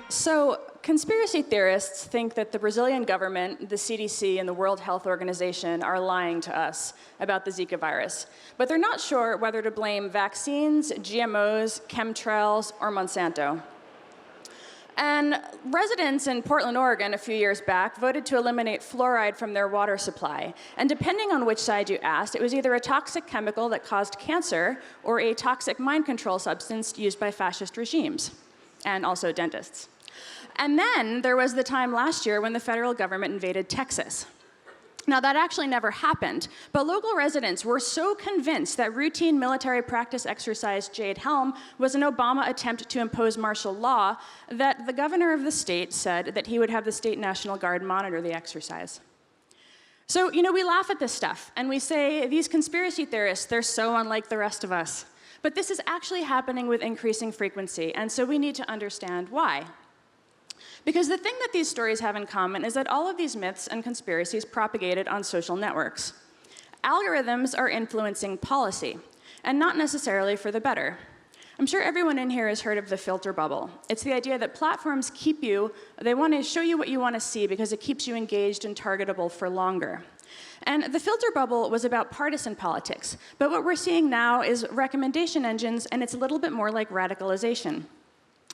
So conspiracy theorists think that the Brazilian government, the CDC, and the World Health Organization are lying to us about the Zika virus. But they're not sure whether to blame vaccines, GMOs, chemtrails, or Monsanto. And residents in Portland, Oregon, a few years back, voted to eliminate fluoride from their water supply. And depending on which side you asked, it was either a toxic chemical that caused cancer or a toxic mind control substance used by fascist regimes, and also dentists. And then there was the time last year when the federal government invaded Texas. Now, that actually never happened, but local residents were so convinced that routine military practice exercise Jade Helm was an Obama attempt to impose martial law that the governor of the state said that he would have the state National Guard monitor the exercise. So, we laugh at this stuff, and we say, these conspiracy theorists, they're so unlike the rest of us. But this is actually happening with increasing frequency, and so we need to understand why. Because the thing that these stories have in common is that all of these myths and conspiracies propagated on social networks. Algorithms are influencing policy, and not necessarily for the better. I'm sure everyone in here has heard of the filter bubble. It's the idea that platforms they want to show you what you want to see because it keeps you engaged and targetable for longer. And the filter bubble was about partisan politics, but what we're seeing now is recommendation engines, and it's a little bit more like radicalization.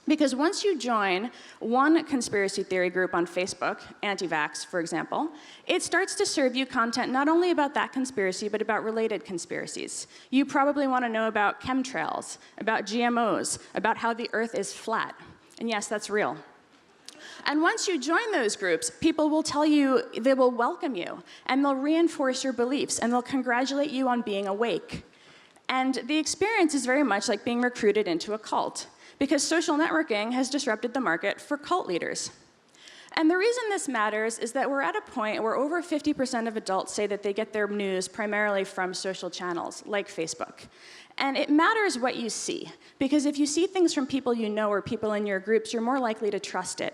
Because once you join one conspiracy theory group on Facebook, anti-vax, for example, it starts to serve you content not only about that conspiracy, but about related conspiracies. You probably want to know about chemtrails, about GMOs, about how the Earth is flat. And yes, that's real. And once you join those groups, people will tell you, they will welcome you, and they'll reinforce your beliefs, and they'll congratulate you on being awake. And the experience is very much like being recruited into a cult, because social networking has disrupted the market for cult leaders. And the reason this matters is that we're at a point where over 50% of adults say that they get their news primarily from social channels, like Facebook. And it matters what you see, because if you see things from people you know or people in your groups, you're more likely to trust it.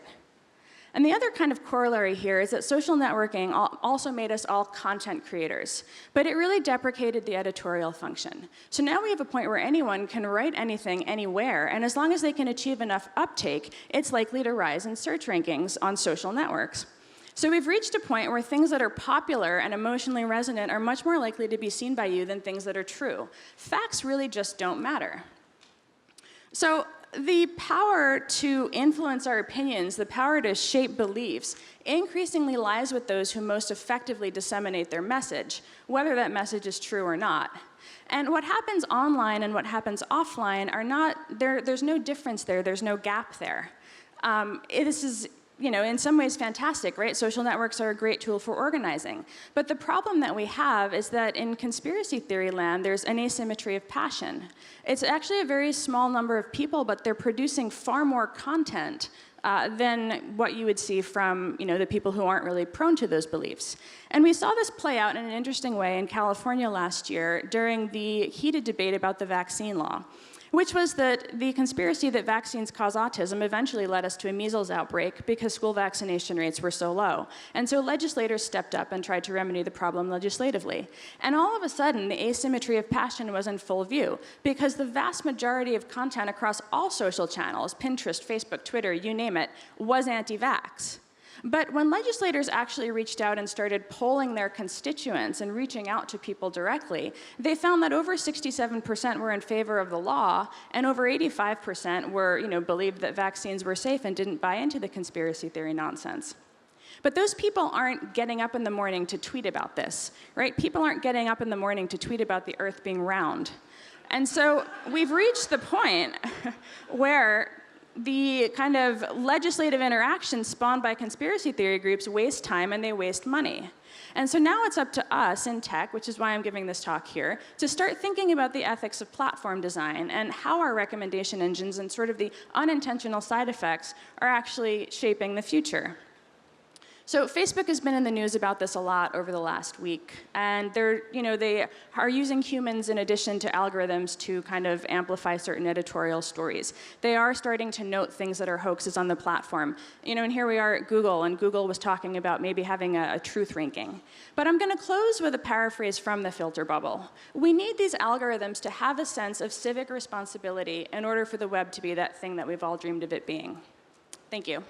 And the other kind of corollary here is that social networking also made us all content creators, but it really deprecated the editorial function. So now we have a point where anyone can write anything anywhere, and as long as they can achieve enough uptake, it's likely to rise in search rankings on social networks. So we've reached a point where things that are popular and emotionally resonant are much more likely to be seen by you than things that are true. Facts really just don't matter. So the power to influence our opinions, the power to shape beliefs, increasingly lies with those who most effectively disseminate their message, whether that message is true or not. And what happens online and what happens offline are not, there's no difference there, there's no gap there. This is, in some ways fantastic, right? Social networks are a great tool for organizing. But the problem that we have is that in conspiracy theory land, there's an asymmetry of passion. It's actually a very small number of people, but they're producing far more content than what you would see from the people who aren't really prone to those beliefs. And we saw this play out in an interesting way in California last year during the heated debate about the vaccine law, which was that the conspiracy that vaccines cause autism eventually led us to a measles outbreak because school vaccination rates were so low. And so legislators stepped up and tried to remedy the problem legislatively. And all of a sudden, the asymmetry of passion was in full view because the vast majority of content across all social channels, Pinterest, Facebook, Twitter, you name it, was anti-vax. But when legislators actually reached out and started polling their constituents and reaching out to people directly, they found that over 67% were in favor of the law, and over 85% were, believed that vaccines were safe and didn't buy into the conspiracy theory nonsense. But those people aren't getting up in the morning to tweet about this, right? People aren't getting up in the morning to tweet about the Earth being round. And so we've reached the point where the kind of legislative interactions spawned by conspiracy theory groups waste time and they waste money. And so now it's up to us in tech, which is why I'm giving this talk here, to start thinking about the ethics of platform design and how our recommendation engines and sort of the unintentional side effects are actually shaping the future. So Facebook has been in the news about this a lot over the last week, and they are using humans in addition to algorithms to kind of amplify certain editorial stories. They are starting to note things that are hoaxes on the platform. And here we are at Google, and Google was talking about maybe having a truth ranking. But I'm going to close with a paraphrase from the filter bubble. We need these algorithms to have a sense of civic responsibility in order for the web to be that thing that we've all dreamed of it being. Thank you.